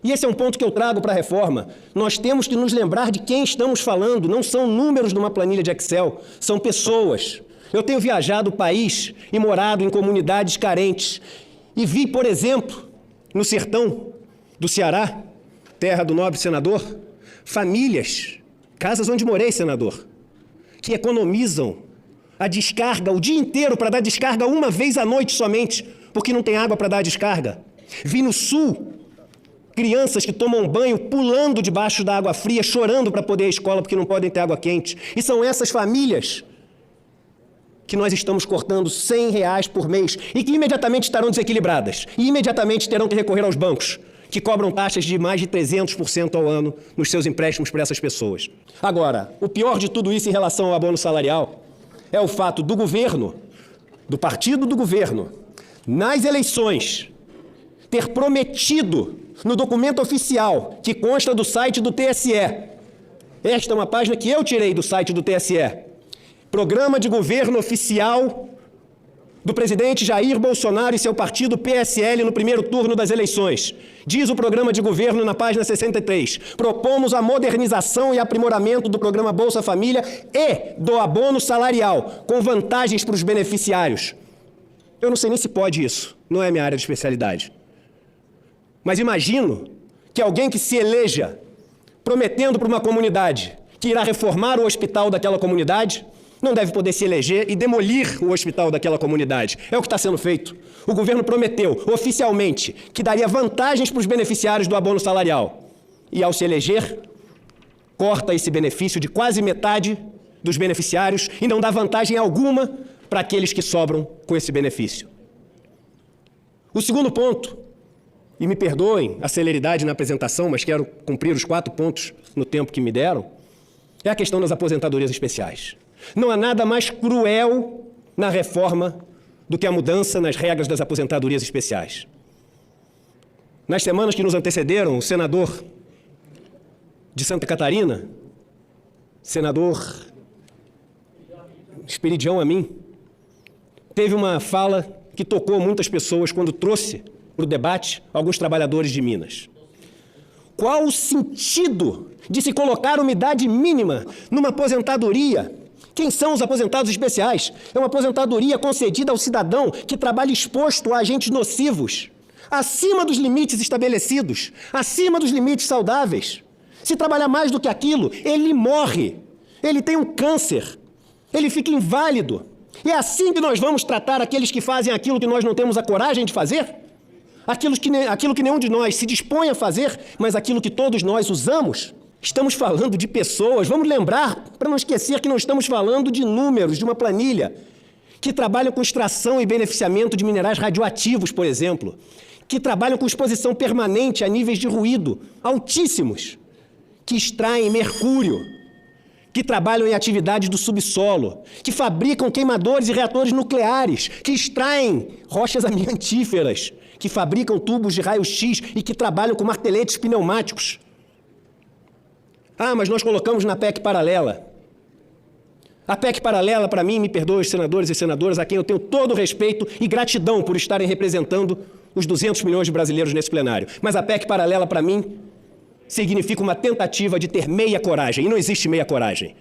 E esse é um ponto que eu trago para a reforma. Nós temos que nos lembrar de quem estamos falando. Não são números numa planilha de Excel, são pessoas. Eu tenho viajado o país e morado em comunidades carentes. E vi, por exemplo, no sertão do Ceará, terra do nobre senador, famílias, casas onde morei, senador, que economizam a descarga o dia inteiro para dar descarga uma vez à noite somente, porque não tem água para dar descarga. Vi no sul crianças que tomam banho pulando debaixo da água fria, chorando para poder ir à escola porque não podem ter água quente. E são essas famílias que nós estamos cortando R$100 por mês e que imediatamente estarão desequilibradas e imediatamente terão que recorrer aos bancos, que cobram taxas de mais de 300% ao ano nos seus empréstimos para essas pessoas. Agora, o pior de tudo isso em relação ao abono salarial é o fato do governo, do partido do governo, nas eleições, ter prometido no documento oficial que consta do site do TSE, esta é uma página que eu tirei do site do TSE, Programa de Governo Oficial do presidente Jair Bolsonaro e seu partido PSL no primeiro turno das eleições. Diz o programa de governo na página 63. Propomos a modernização e aprimoramento do programa Bolsa Família e do abono salarial, com vantagens para os beneficiários. Eu não sei nem se pode isso, não é minha área de especialidade. Mas imagino que alguém que se eleja prometendo para uma comunidade que irá reformar o hospital daquela comunidade, não deve poder se eleger e demolir o hospital daquela comunidade. É o que está sendo feito. O governo prometeu, oficialmente, que daria vantagens para os beneficiários do abono salarial. E, ao se eleger, corta esse benefício de quase metade dos beneficiários e não dá vantagem alguma para aqueles que sobram com esse benefício. O segundo ponto, e me perdoem a celeridade na apresentação, mas quero cumprir os 4 pontos no tempo que me deram, é a questão das aposentadorias especiais. Não há nada mais cruel na reforma do que a mudança nas regras das aposentadorias especiais. Nas semanas que nos antecederam, o senador de Santa Catarina, senador Esperidião Amin, teve uma fala que tocou muitas pessoas quando trouxe para o debate alguns trabalhadores de Minas. Qual o sentido de se colocar uma idade mínima numa aposentadoria? Quem são os aposentados especiais? É uma aposentadoria concedida ao cidadão que trabalha exposto a agentes nocivos, acima dos limites estabelecidos, acima dos limites saudáveis. Se trabalhar mais do que aquilo, ele morre, ele tem um câncer, ele fica inválido. E é assim que nós vamos tratar aqueles que fazem aquilo que nós não temos a coragem de fazer? Aquilo que nenhum de nós se dispõe a fazer, mas aquilo que todos nós usamos? Estamos falando de pessoas, vamos lembrar, para não esquecer que não estamos falando de números, de uma planilha, que trabalham com extração e beneficiamento de minerais radioativos, por exemplo, que trabalham com exposição permanente a níveis de ruído altíssimos, que extraem mercúrio, que trabalham em atividades do subsolo, que fabricam queimadores e reatores nucleares, que extraem rochas amiantíferas, que fabricam tubos de raio-x e que trabalham com marteletes pneumáticos. Ah, mas nós colocamos na PEC paralela. A PEC paralela, para mim, me perdoe os senadores e senadoras, a quem eu tenho todo o respeito e gratidão por estarem representando os 200 milhões de brasileiros nesse plenário. Mas a PEC paralela, para mim, significa uma tentativa de ter meia coragem. E não existe meia coragem.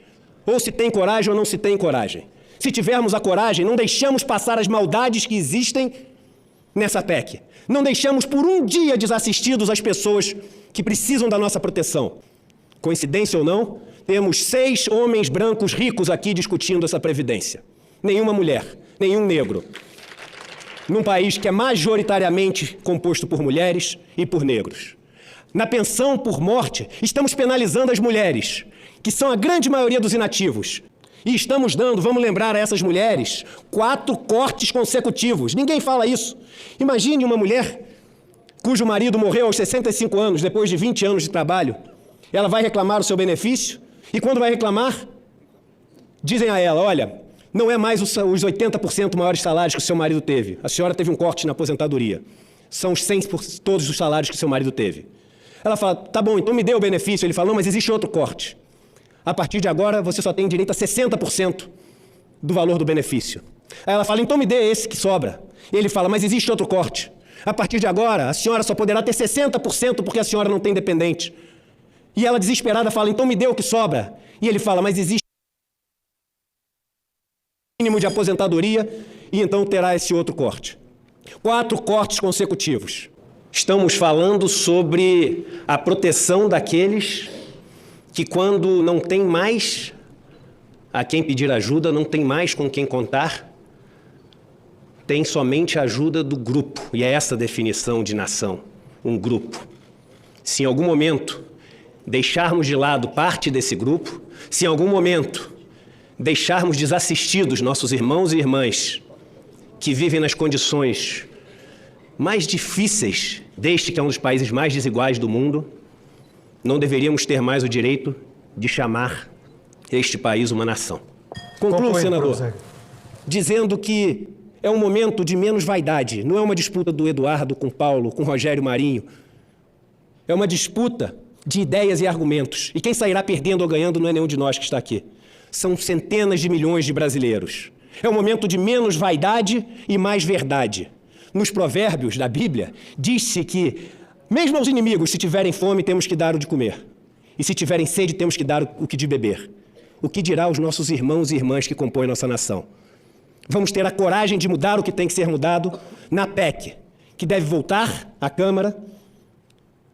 Ou se tem coragem ou não se tem coragem. Se tivermos a coragem, não deixamos passar as maldades que existem nessa PEC. Não deixamos por um dia desassistidos as pessoas que precisam da nossa proteção. Coincidência ou não, temos 6 homens brancos ricos aqui discutindo essa previdência. Nenhuma mulher, nenhum negro. Num país que é majoritariamente composto por mulheres e por negros. Na pensão por morte, estamos penalizando as mulheres, que são a grande maioria dos inativos. E estamos dando, vamos lembrar a essas mulheres, 4 cortes consecutivos. Ninguém fala isso. Imagine uma mulher cujo marido morreu aos 65 anos, depois de 20 anos de trabalho. Ela vai reclamar o seu benefício e quando vai reclamar, dizem a ela, olha, não é mais os 80% maiores salários que o seu marido teve. A senhora teve um corte na aposentadoria. São os 100% todos os salários que o seu marido teve. Ela fala, tá bom, então me dê o benefício. Ele fala, não, mas existe outro corte. A partir de agora, você só tem direito a 60% do valor do benefício. Aí ela fala, então me dê esse que sobra. E ele fala, mas existe outro corte. A partir de agora, a senhora só poderá ter 60% porque a senhora não tem dependente. E ela, desesperada, fala, então me dê o que sobra. E ele fala, mas existe mínimo de aposentadoria e então terá esse outro corte. 4 cortes consecutivos. Estamos falando sobre a proteção daqueles que, quando não tem mais a quem pedir ajuda, não tem mais com quem contar, tem somente a ajuda do grupo. E é essa a definição de nação, um grupo. Se em algum momento deixarmos de lado parte desse grupo, se em algum momento deixarmos desassistidos nossos irmãos e irmãs que vivem nas condições mais difíceis deste que é um dos países mais desiguais do mundo, não deveríamos ter mais o direito de chamar este país uma nação. Concluo, senador, dizendo que é um momento de menos vaidade, não é uma disputa do Eduardo com Paulo, com Rogério Marinho, é uma disputa de ideias e argumentos. E quem sairá perdendo ou ganhando não é nenhum de nós que está aqui. São centenas de milhões de brasileiros. É um momento de menos vaidade e mais verdade. Nos provérbios da Bíblia, diz-se que, mesmo aos inimigos, se tiverem fome, temos que dar o de comer. E se tiverem sede, temos que dar o que de beber. O que dirá aos nossos irmãos e irmãs que compõem nossa nação? Vamos ter a coragem de mudar o que tem que ser mudado na PEC, que deve voltar à Câmara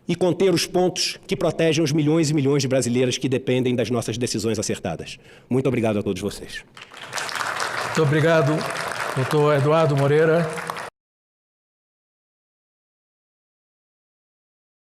e conter os pontos que protegem os milhões e milhões de brasileiras que dependem das nossas decisões acertadas. Muito obrigado a todos vocês. Muito obrigado, doutor Eduardo Moreira.